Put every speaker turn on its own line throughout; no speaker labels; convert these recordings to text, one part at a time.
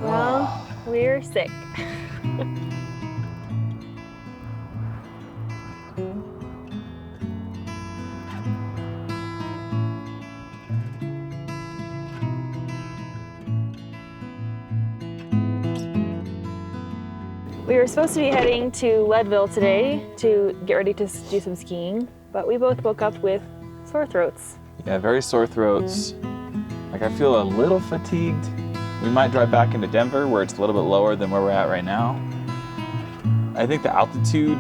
Well, we're sick. We were supposed to be heading to Leadville today to get ready to do some skiing, but we both woke up with sore throats.
Yeah, very sore throats. Like I feel a little fatigued. We might drive back into Denver where it's a little bit lower than where we're at right now. I think the altitude,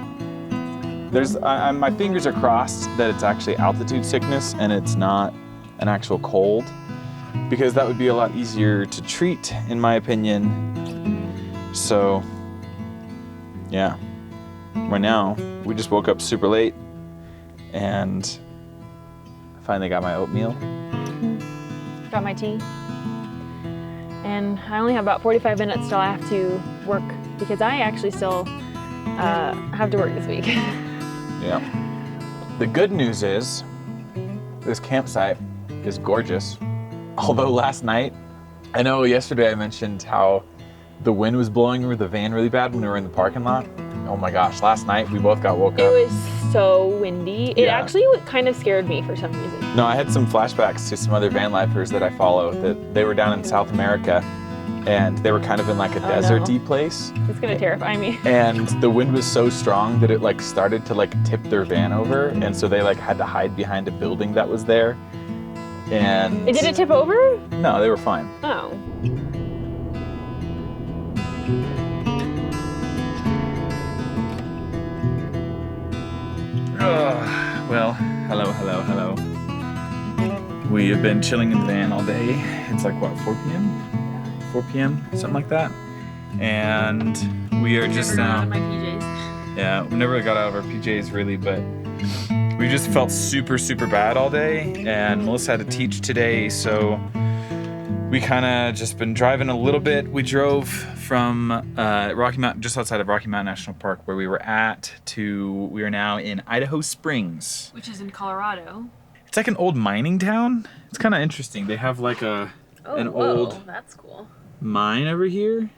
my fingers are crossed that it's actually altitude sickness and it's not an actual cold, because that would be a lot easier to treat in my opinion. So yeah, right now we just woke up super late and I finally got my oatmeal.
Got my tea. And I only have about 45 minutes till I have to work because I actually still have to work this week.
Yeah. The good news is this campsite is gorgeous. Although last night, I know yesterday I mentioned how the wind was blowing over the van really bad when we were in the parking lot. Oh my gosh, last night we both got woke up.
It was so windy. It actually kind of scared me for some reason.
No, I had some flashbacks to some other van lifers that I follow that they were down in South America and they were kind of in like a desert-y place.
It's gonna terrify me.
And the wind was so strong that it like started to like tip their van over, and so they like had to hide behind a building that was there. And
Did it tip over?
No, they were fine.
Oh.
Well, hello. We have been chilling in the van all day. It's like what, 4 p.m.? 4 p.m., something like that. And we are just now.
My PJs.
Yeah, we never got out of our PJs really, but we just felt super bad all day. And Melissa had to teach today, so we kind of just been driving a little bit. We drove from Rocky Mountain, just outside of Rocky Mountain National Park, where we were at, to we are now in Idaho Springs,
Which is in Colorado.
It's like an old mining town. It's kind of interesting. They have like an old
that's cool.
mine over here.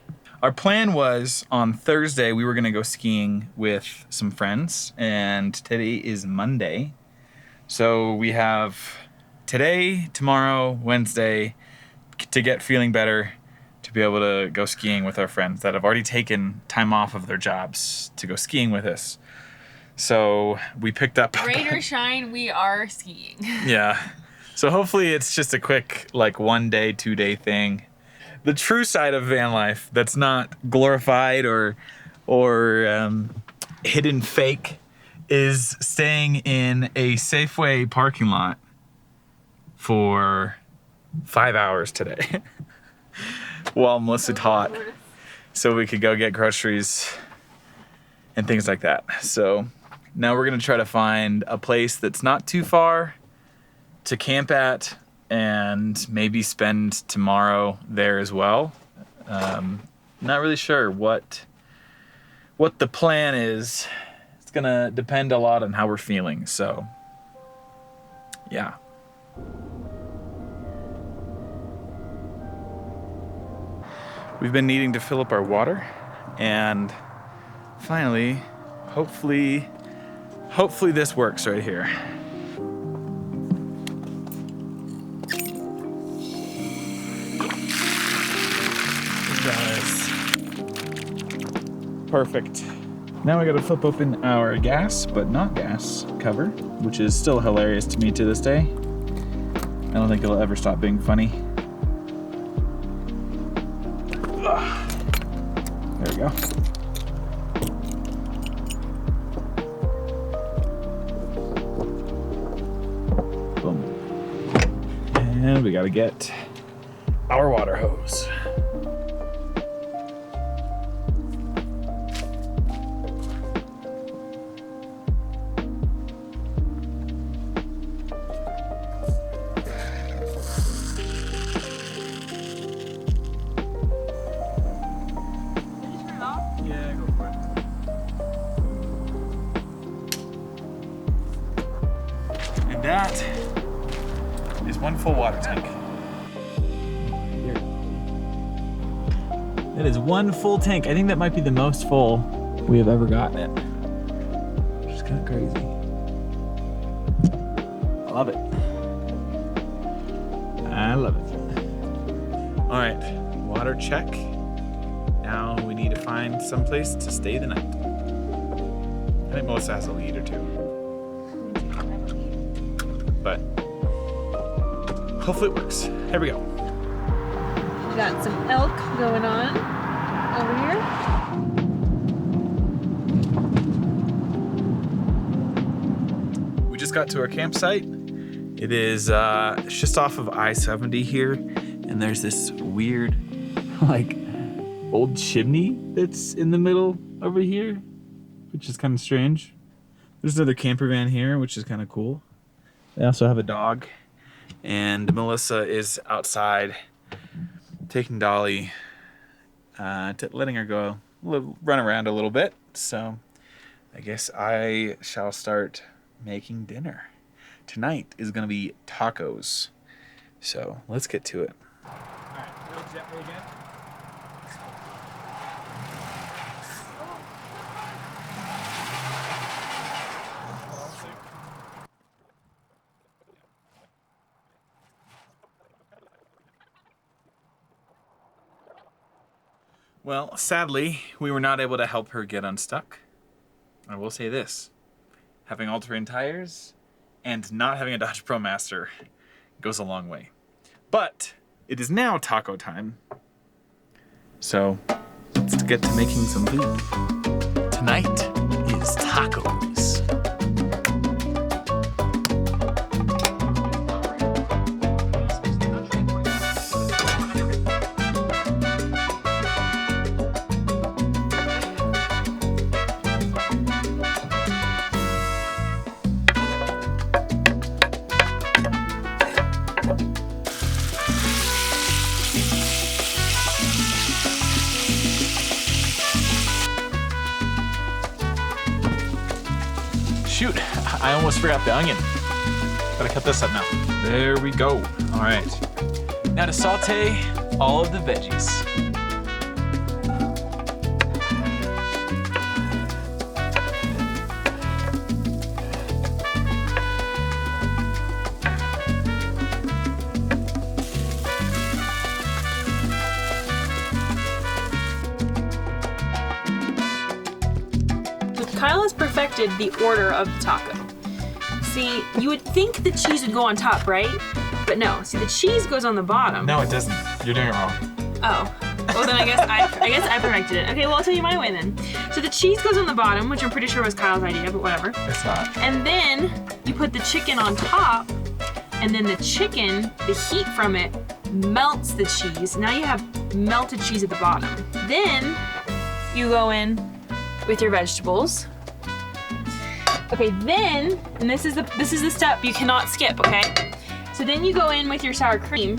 Our plan was on Thursday we were gonna go skiing with some friends, and today is Monday. So we have today, tomorrow, Wednesday to get feeling better, to be able to go skiing with our friends that have already taken time off of their jobs to go skiing with us. So we picked up.
Rain or shine, we are skiing.
Yeah. So hopefully it's just a quick like 1 day, 2 day thing. The true side of van life that's not glorified or hidden fake is staying in a Safeway parking lot for 5 hours today while Melissa taught, so we could go get groceries and things like that. So now we're gonna try to find a place that's not too far to camp at and maybe spend tomorrow there as well. Not really sure what the plan is. It's gonna depend a lot on how we're feeling, so yeah. We've been needing to fill up our water, and finally, hopefully this works right here. It does. Perfect. Now we gotta flip open our gas, but not gas cover, which is still hilarious to me to this day. I don't think it'll ever stop being funny. There we go. Boom. And we gotta get our water hose. Yeah, go for it. And that is is one full water tank. That is one full tank. I think that might be the most full we have ever gotten it. Which is kind of crazy. I love it. I love it. All right, water check. Now we need to find someplace to stay the night. I think Melissa has a lead or two. But hopefully it works. Here we go.
Got some elk going on over here.
We just got to our campsite. It is it's just off of I-70 here, and there's this weird, like, old chimney that's in the middle over here, which is kind of strange. There's another camper van here, which is kind of cool. They also have a dog, and Melissa is outside taking Dolly, letting her go run around a little bit. So I guess I shall start making dinner. Tonight is gonna be tacos. So let's get to it. All right, real gently again. Well, sadly, we were not able to help her get unstuck. I will say this, having all-terrain tires and not having a Dodge ProMaster goes a long way. But it is now taco time. So let's get to making some food. Tonight is tacos. Shoot, I almost forgot the onion. Gotta cut this up now. There we go. All right. Now to saute all of the veggies.
Kyle has perfected the order of the taco. See, you would think the cheese would go on top, right? But no. See, the cheese goes on the bottom.
No, it doesn't. You're doing it wrong.
Oh. Well, then I guess I perfected it. Okay, well, I'll tell you my way then. So the cheese goes on the bottom, which I'm pretty sure was Kyle's idea, but whatever.
It's not.
And then you put the chicken on top, and then the chicken, the heat from it, melts the cheese. Now you have melted cheese at the bottom. Then you go in with your vegetables. Okay, then, and this is the step you cannot skip, okay? So then you go in with your sour cream,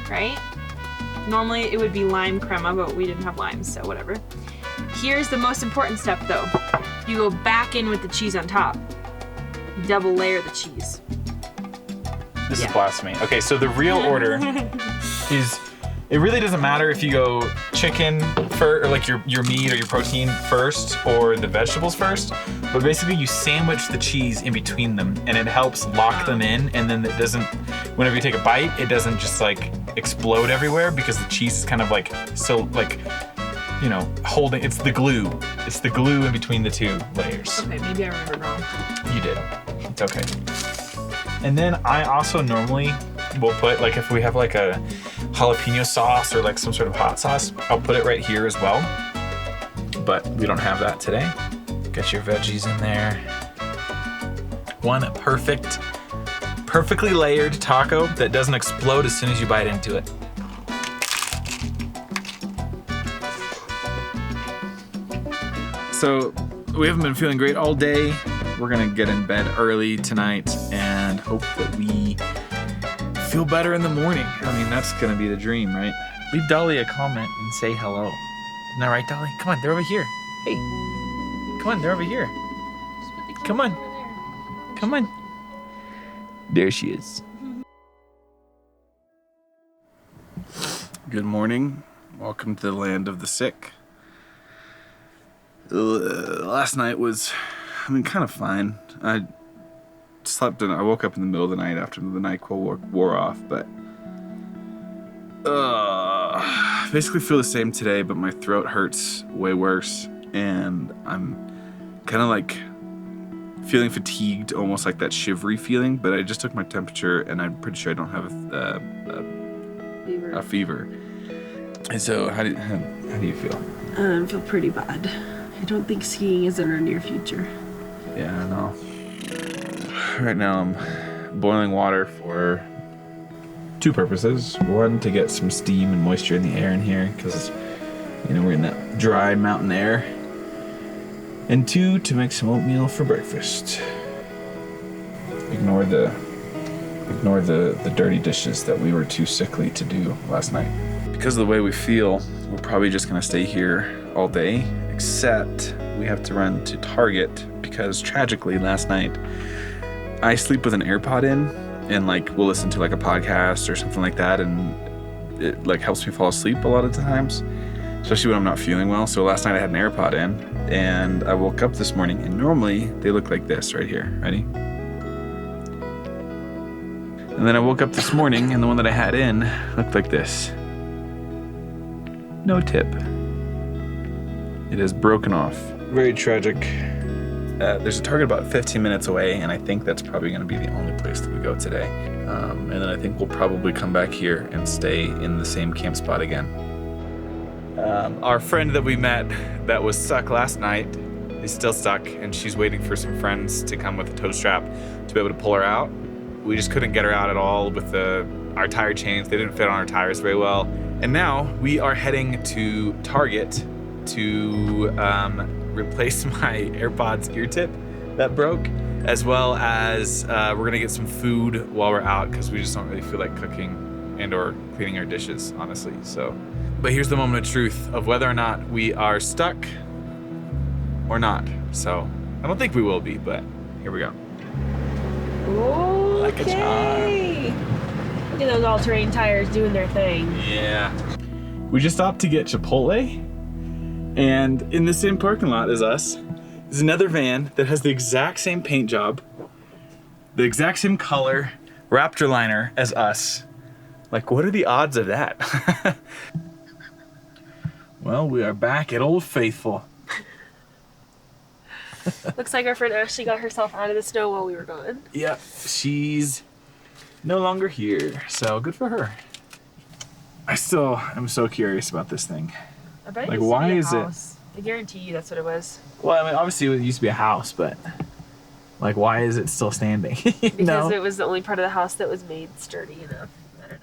right? Normally it would be lime crema, but we didn't have limes, so whatever. Here's the most important step though. You go back in with the cheese on top. Double layer the cheese.
This is blasphemy. Okay, so the real order is, it really doesn't matter if you go chicken first, or like your meat or your protein first, or the vegetables first, but basically you sandwich the cheese in between them, and it helps lock them in, and then it doesn't, whenever you take a bite, it doesn't just like explode everywhere, because the cheese is kind of like, so like, you know, holding, it's the glue. It's the glue in between the two layers.
Okay, maybe I remembered wrong.
You did. It's okay. And then I also normally will put, like if we have like a jalapeno sauce or like some sort of hot sauce, I'll put it right here as well. But we don't have that today. Get your veggies in there. One perfectly layered taco that doesn't explode as soon as you bite into it. So we haven't been feeling great all day. We're gonna get in bed early tonight and hope that we feel better in the morning. I mean, that's gonna be the dream, right? Leave Dolly a comment and say hello. Isn't that right, Dolly? Come on, they're over here. Hey, come on, they're over here. Come on. Come on. There she is. Good morning. Welcome to the land of the sick. Last night was, kind of fine. I woke up in the middle of the night after the NyQuil wore off, but basically feel the same today, but my throat hurts way worse, and I'm kind of like feeling fatigued, almost like that shivery feeling, but I just took my temperature, and I'm pretty sure I don't have a fever. And so, how do you feel?
I feel pretty bad. I don't think skiing is in our near future.
Yeah, I know. Right now, I'm boiling water for two purposes. One, to get some steam and moisture in the air in here, because we're in that dry mountain air. And two, to make some oatmeal for breakfast. Ignore the dirty dishes that we were too sickly to do last night. Because of the way we feel, we're probably just gonna stay here all day, except we have to run to Target because tragically last night I sleep with an AirPod in and we'll listen to a podcast or something like that, and it helps me fall asleep a lot of times, especially when I'm not feeling well. So last night I had an AirPod in and I woke up this morning, and normally they look like this right here. Ready? And then I woke up this morning and the one that I had in looked like this. No tip. It is broken off. Very tragic. There's a Target about 15 minutes away, and I think that's probably going to be the only place that we go today. And then I think we'll probably come back here and stay in the same camp spot again. Our friend that we met that was stuck last night is still stuck, and she's waiting for some friends to come with a tow strap to be able to pull her out. We just couldn't get her out at all with our tire chains. They didn't fit on our tires very well. And now we are heading to Target to replace my AirPods ear tip that broke, as well as we're gonna get some food while we're out because we just don't really feel like cooking and or cleaning our dishes, honestly. So, but here's the moment of truth of whether or not we are stuck or not. So I don't think we will be, but here we go.
Okay.
Like a charm.
Look at those all-terrain tires doing their thing.
Yeah. We just stopped to get Chipotle, and in the same parking lot as us is another van that has the exact same paint job, the exact same color, Raptor liner as us. What are the odds of that? Well, we are back at Old Faithful.
Looks like our friend Ashley got herself out of the snow while we were gone.
Yep, she's no longer here, so good for her. I still am so curious about this thing.
I bet
Why
it
is it?
house. I guarantee you that's what it was.
Well, obviously it used to be a house, but why is it still standing?
Because it was the only part of the house that was made sturdy enough. I don't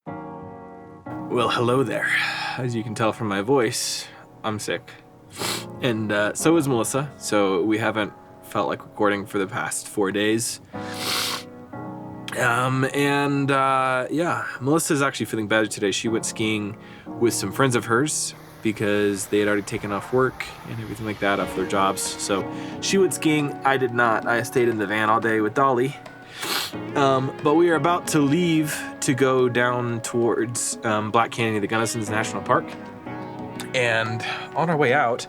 know.
Well, hello there. As you can tell from my voice, I'm sick. And so is Melissa, so we haven't felt like recording for the past 4 days. Yeah, Melissa's actually feeling better today. She went skiing with some friends of hers because they had already taken off work and everything like that off their jobs. So she went skiing, I did not. I stayed in the van all day with Dolly. But we are about to leave to go down towards Black Canyon, the Gunnison's National Park. And on our way out,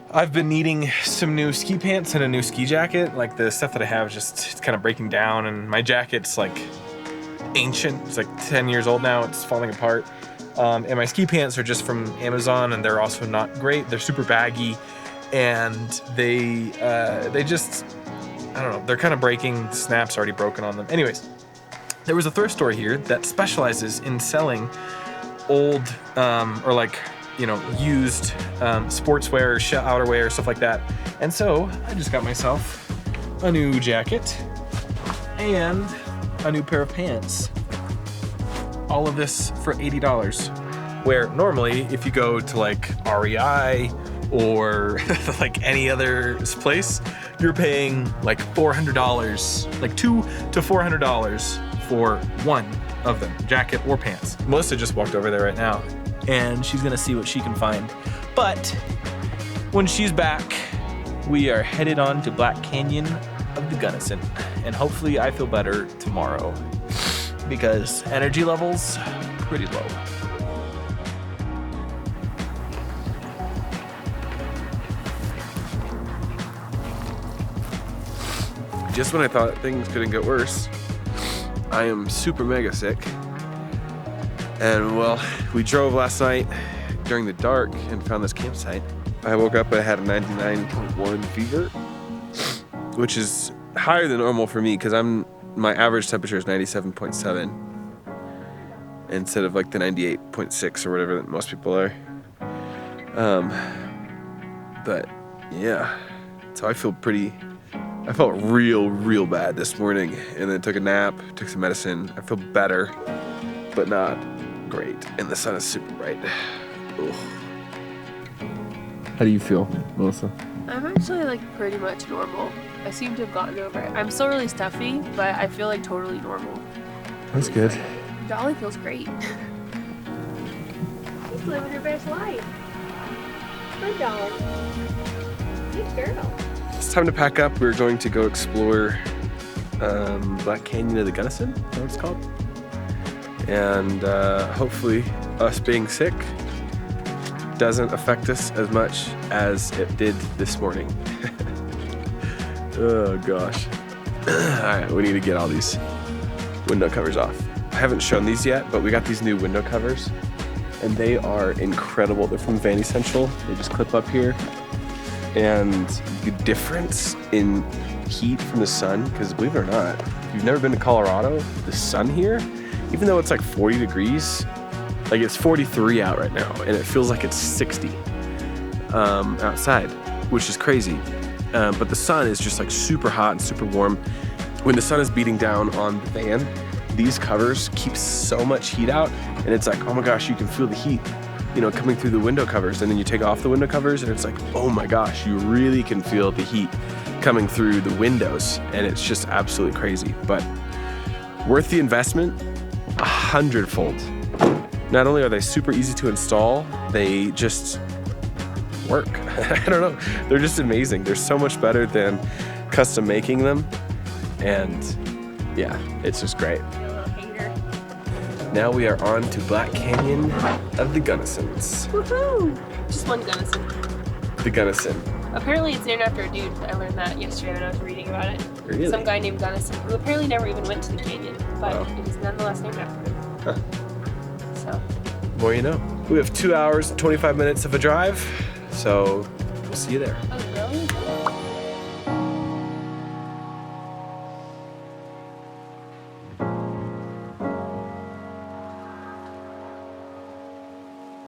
I've been needing some new ski pants and a new ski jacket. The stuff that I have it's kind of breaking down, and my jacket's ancient. It's 10 years old now. It's falling apart. And my ski pants are just from Amazon, and they're also not great. They're super baggy, and they just, I don't know, they're kind of breaking. The snap's already broken on them. Anyways, there was a thrift store here that specializes in selling old used sportswear, outerwear, stuff like that. And so I just got myself a new jacket and a new pair of pants. All of this for $80. Where normally if you go to REI or any other place, you're paying $400, $200 to $400 for one of them, jacket or pants. Melissa just walked over there right now, and she's gonna see what she can find. But when she's back, we are headed on to Black Canyon of the Gunnison, and hopefully I feel better tomorrow because energy levels pretty low. Just when I thought things couldn't get worse, I am super mega sick. And well, we drove last night during the dark and found this campsite. I woke up and I had a 99.1 fever, which is higher than normal for me because my average temperature is 97.7 instead of like the 98.6 or whatever that most people are. But yeah, so I felt real bad this morning, and then took a nap, took some medicine. I feel better, but not great, and the sun is super bright. Ugh. How do you feel, Melissa?
I'm actually like pretty much normal. I seem to have gotten over it. I'm still really stuffy, but I feel like totally normal.
That's good.
Dolly feels great.
She's living her best life. Good Dolly. Good girl.
It's time to pack up. We're going to go explore Black Canyon of the Gunnison, is that what it's called? And hopefully us being sick doesn't affect us as much as it did this morning. Oh gosh. Alright, we need to get all these window covers off. I haven't shown these yet, but we got these new window covers and they are incredible. They're from Van Essential. They just clip up here. And the difference in heat from the sun, because believe it or not, if you've never been to Colorado, the sun here, even though it's like 40 degrees, like it's 43 out right now, and it feels like it's 60 outside, which is crazy. But the sun is just like super hot and super warm. When the sun is beating down on the van, these covers keep so much heat out, and it's like, oh my gosh, you can feel the heat, you know, coming through the window covers. And then you take off the window covers and it's like, oh my gosh, you really can feel the heat coming through the windows, and it's just absolutely crazy. But worth the investment 100-fold. Not only are they super easy to install, they just work. I don't know, they're just amazing. They're so much better than custom making them, and yeah, it's just great. Now we are on to Black Canyon of the Gunnisons.
Woohoo! Just one Gunnison.
The Gunnison.
Apparently it's named after a dude. I learned that yesterday when I was reading about it.
Really?
Some guy named Gunnison, who apparently never even went to the canyon, but
Wow.
it is nonetheless named after him.
Huh.
So,
More you know. We have 2 hours, 25 minutes of a drive, so we'll see you there.
okay.